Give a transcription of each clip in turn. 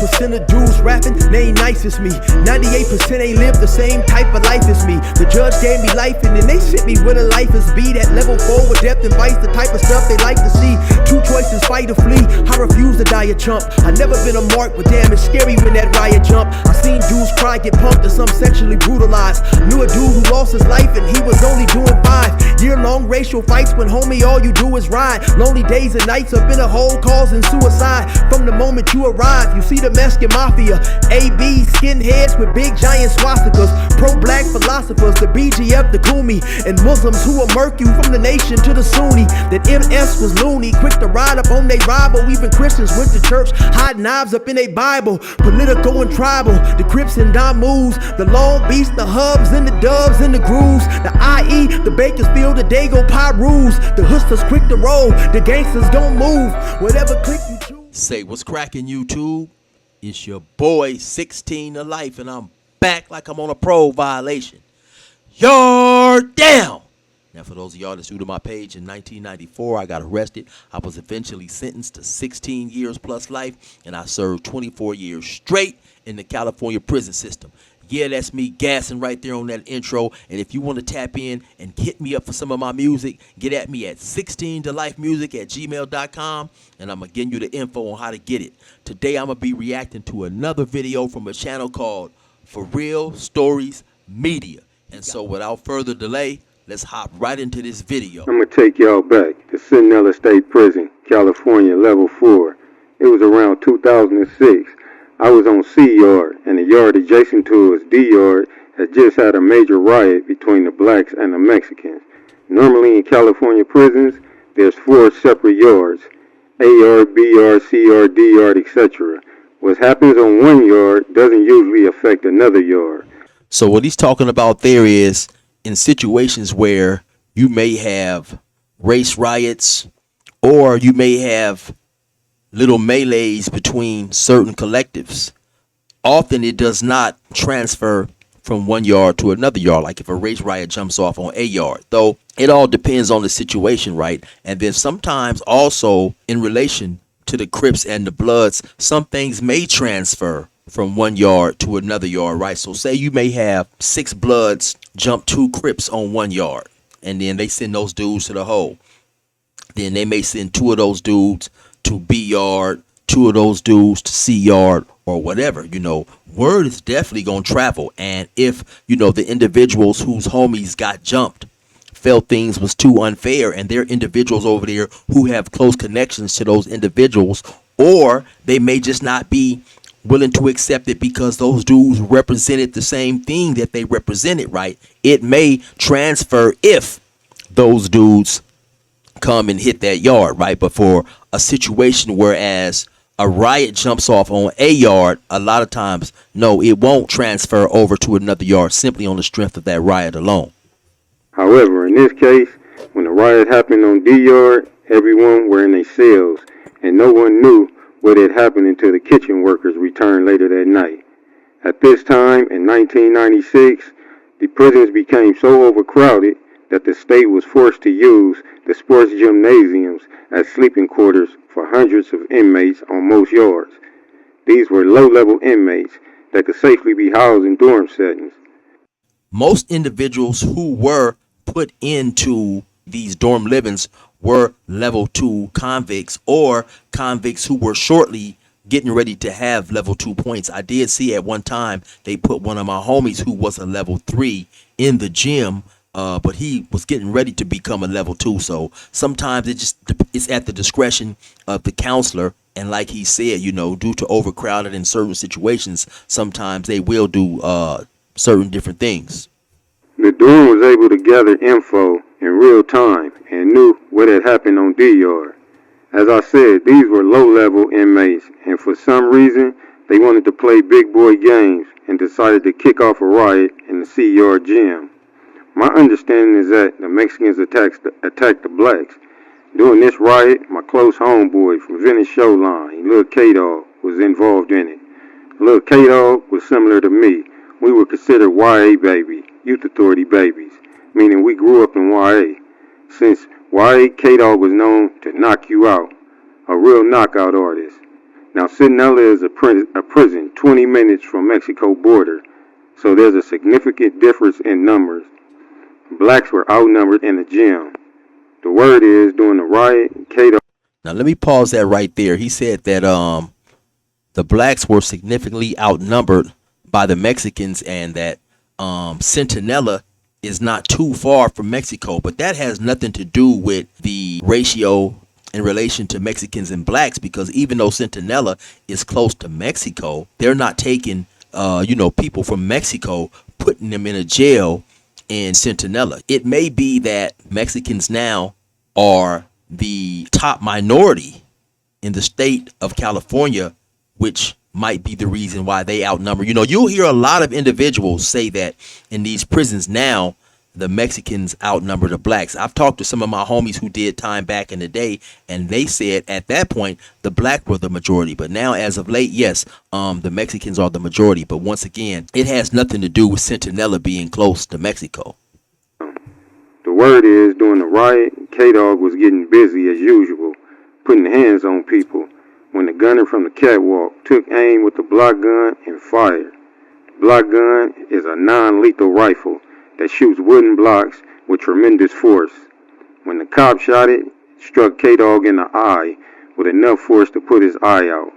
1% of dudes rapping, they ain't nice as me. 98% ain't live the same type of life as me. The judge gave me life and then they sent me where the life is be. That level 4 with depth and vice, the type of stuff they like to see. Two choices, fight or flee. I refuse to die a chump. I never been a mark, but damn, it's scary when that riot jump. I seen dudes cry, get pumped, and some sexually brutalized. Knew a dude who lost his life and he was only doing 5 year-long racial fights when homie all you do is ride. Lonely days and nights up in a hole causing suicide. From the moment you arrive, you see the Mexican mafia, AB skinheads with big giant swastikas, pro-black philosophers, the BGF, the Kumi, and Muslims who will murk you from the nation to the Sunni. That MS was loony, quick to ride up on they rival. Even Christians went to church, hide knives up in a Bible. Political and tribal, the Crips and Damus, the Long Beach, the Hubs and the Dubs and the Grooves, the IE, the Bakersfield, the Dago Pyrus, the Hustlers quick to roll, the gangsters don't move, whatever click you choose. Say what's cracking, YouTube? It's your boy 16 to life, and I'm back like I'm on a pro violation. You're down. Now, for those of y'all that's new to my page, in 1994, I got arrested. I was eventually sentenced to 16 years plus life, and I served 24 years straight in the California prison system. Yeah, that's me gassing right there on that intro. And if you want to tap in and hit me up for some of my music, get at me at 16tolifemusic@gmail.com, and I'm going to give you the info on how to get it. Today, I'm going to be reacting to another video from a channel called For Real Stories Media. And so without further delay, let's hop right into this video. I'm going to take y'all back to Centinela State Prison, California, level 4. It was around 2006. I was on C yard, and the yard adjacent to us, D yard, had just had a major riot between the blacks and the Mexicans. Normally in California prisons, there's 4 separate yards: A yard, B yard, C yard, D yard, etc. What happens on one yard doesn't usually affect another yard. So what he's talking about there is in situations where you may have race riots, or you may have little melees between certain collectives. Often it does not transfer from one yard to another yard, like if a race riot jumps off on a yard. Though it all depends on the situation, right? And then sometimes also in relation to the Crips and the Bloods, some things may transfer from one yard to another yard, right? So say you may have 6 Bloods jump 2 Crips on one yard, and then they send those dudes to the hole. Then they may send 2 of those dudes to B yard, 2 of those dudes to C yard, or whatever. You know, word is definitely gonna travel. And if, you know, the individuals whose homies got jumped felt things was too unfair, and there are individuals over there who have close connections to those individuals, or they may just not be willing to accept it because those dudes represented the same thing that they represented, right? It may transfer if those dudes come and hit that yard, right? But for a situation whereas a riot jumps off on a yard, a lot of times, no, it won't transfer over to another yard simply on the strength of that riot alone. However, in this case, when the riot happened on D yard, everyone were in their cells, and no one knew what had happened until the kitchen workers returned later that night. At this time, in 1996, the prisons became so overcrowded that the state was forced to use the sports gymnasiums as sleeping quarters for hundreds of inmates on most yards. These were low-level inmates that could safely be housed in dorm settings. Most individuals who were put into these dorm livings were level 2 convicts, or convicts who were shortly getting ready to have level 2 points. I did see at one time they put one of my homies who was a level 3 in the gym, but he was getting ready to become a level 2. So sometimes it's at the discretion of the counselor. And like he said, you know, due to overcrowded in certain situations, sometimes they will do certain different things. The dorm was able to gather info in real time and knew what had happened on D yard. As I said, these were low-level inmates, and for some reason, they wanted to play big boy games and decided to kick off a riot in the C yard gym. My understanding is that the Mexicans attacked the blacks. During this riot, my close homeboy from Venice Showline, Lil K-Dog, was involved in it. Lil K-Dog was similar to me. We were considered YA baby, Youth Authority babies, meaning we grew up in YA. Since YA, K-Dog was known to knock you out, a real knockout artist. Now, Centinela is a prison 20 minutes from Mexico border, so there's a significant difference in numbers. Blacks were outnumbered in the gym. The word is, during the riot, Cato. Now let me pause that right there. He said that the blacks were significantly outnumbered by the Mexicans, and that Centinela is not too far from Mexico, but that has nothing to do with the ratio in relation to Mexicans and blacks, because even though Centinela is close to Mexico, they're not taking people from Mexico, putting them in a jail in Centinela. It may be that Mexicans now are the top minority in the state of California, which might be the reason why they outnumber. You'll hear a lot of individuals say that in these prisons now, the Mexicans outnumber the blacks. I've talked to some of my homies who did time back in the day, and they said at that point the black were the majority. But now, as of late, yes, the Mexicans are the majority. But once again, it has nothing to do with Centinela being close to Mexico. The word is, during the riot, K-Dog was getting busy as usual, putting hands on people, when the gunner from the catwalk took aim with the block gun and fired. The block gun is a non-lethal rifle that shoots wooden blocks with tremendous force. When the cop shot it, it struck K-Dog in the eye with enough force to put his eye out.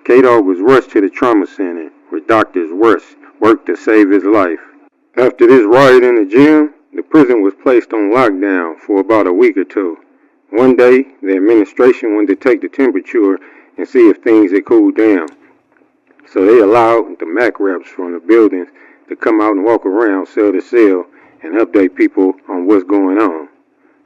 K-Dog was rushed to the trauma center, where doctors worked to save his life. After this riot in the gym, the prison was placed on lockdown for about a week or two. One day, the administration wanted to take the temperature and see if things had cooled down. So they allowed the MAC reps from the buildings to come out and walk around cell to cell and update people on what's going on.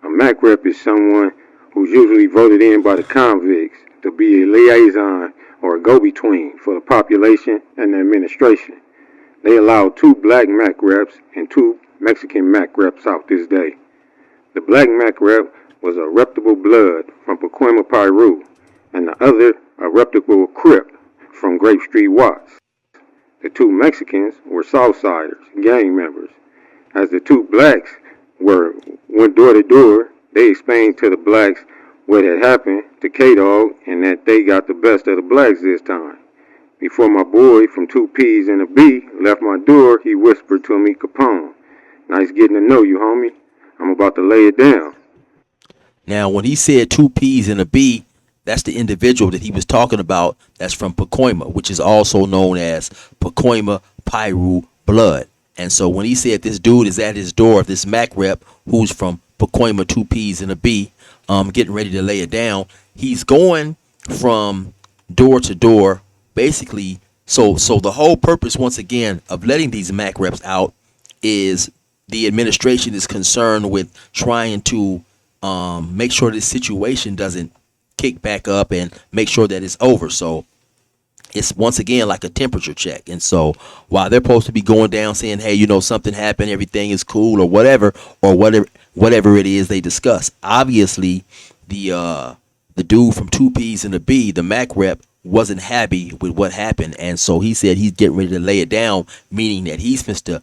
A MAC rep is someone who's usually voted in by the convicts to be a liaison or a go-between for the population and the administration. They allowed 2 black MAC reps and 2 Mexican MAC reps out this day. The black MAC rep was a reputable blood from Pacoima, Peru, and the other a reputable Crip from Grape Street, Watts. The 2 Mexicans were Southsiders, gang members. As the 2 blacks went door to door, they explained to the blacks what had happened to K-Dog and that they got the best of the blacks this time. Before my boy from 2 P's and a B left my door, he whispered to me, "Capone, nice getting to know you, homie. I'm about to lay it down." Now, when he said 2 P's and a B, that's the individual that he was talking about. That's from Pacoima, which is also known as Pacoima Piru blood. And so when he said this dude is at his door, this MAC rep who's from Pacoima, 2 P's and a B, getting ready to lay it down, he's going from door to door, basically. So the whole purpose, once again, of letting these MAC reps out is the administration is concerned with trying to make sure this situation doesn't kick back up and make sure that it's over. So it's once again like a temperature check. And so while they're supposed to be going down saying, hey, something happened, everything is cool or whatever it is they discuss, obviously the dude from 2 P's and a B, the MAC rep, wasn't happy with what happened. And so he said he's getting ready to lay it down, meaning that he's supposed to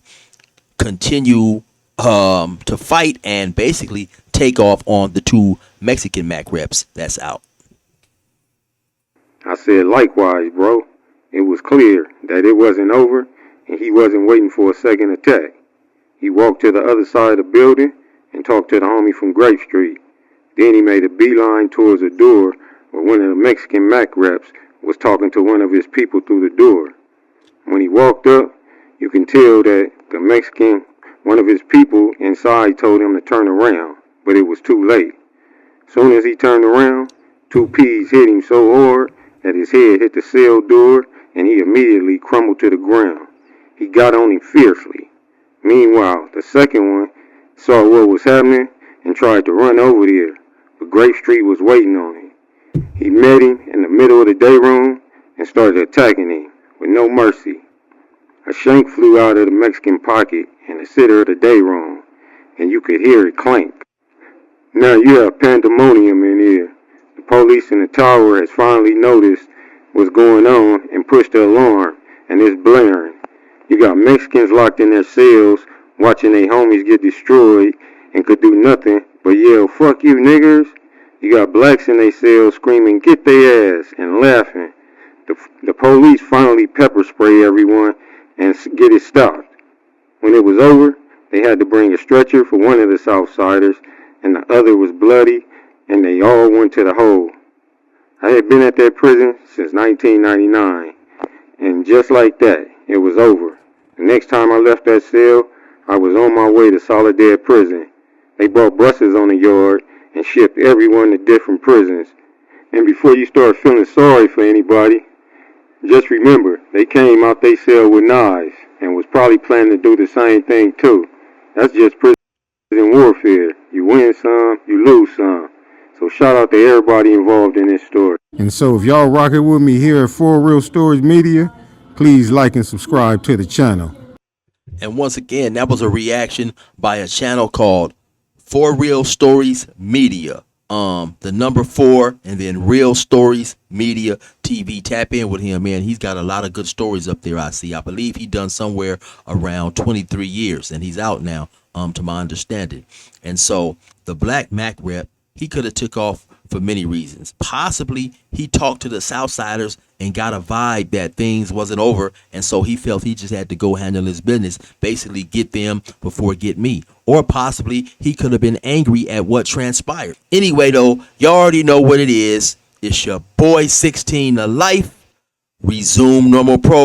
continue to fight and basically take off on the 2 Mexican MAC reps that's out. I said, likewise, bro. It was clear that it wasn't over, and he wasn't waiting for a second attack. He walked to the other side of the building and talked to the homie from Grape Street. Then he made a beeline towards a door where one of the Mexican MAC reps was talking to one of his people through the door. When he walked up, you can tell that the Mexican, one of his people inside, told him to turn around, but it was too late. Soon as he turned around, 2 P's hit him so hard that his head hit the cell door and he immediately crumbled to the ground. He got on him fiercely. Meanwhile, the second one saw what was happening and tried to run over there, but Grape Street was waiting on him. He met him in the middle of the day room and started attacking him with no mercy. A shank flew out of the Mexican pocket in the center of the day room, and you could hear it clank. Now you have pandemonium in here. The police in the tower has finally noticed what's going on and pushed the alarm, and it's blaring. You got Mexicans locked in their cells, watching their homies get destroyed, and could do nothing but yell, "Fuck you, niggers." You got blacks in their cells screaming, "Get their ass," and laughing. The police finally pepper spray everyone and get it stopped. When it was over, they had to bring a stretcher for one of the Southsiders, and the other was bloody, and they all went to the hole. I had been at that prison since 1999, and just like that, it was over. The next time I left that cell, I was on my way to Soledad Prison. They brought buses on the yard and shipped everyone to different prisons. And before you start feeling sorry for anybody, just remember, they came out they cell with knives and was probably planning to do the same thing too. That's just prison warfare. You win some, you lose some. So shout out to everybody involved in this story. And so if y'all rocking with me here at For Real Stories Media, please like and subscribe to the channel. And once again, that was a reaction by a channel called For Real Stories Media. The number 4 and then Real Stories Media TV. Tap in with him, man. He's got a lot of good stories up there. I believe he done somewhere around 23 years, and he's out now, to my understanding. And so the Black Mac rep, he could have took off for many reasons. Possibly he talked to the Southsiders and got a vibe that things wasn't over, and so he felt he just had to go handle his business, basically get them before get me. Or possibly he could have been angry at what transpired. Anyway, though, y'all already know what it is. It's your boy 16 to life. Resume normal pro.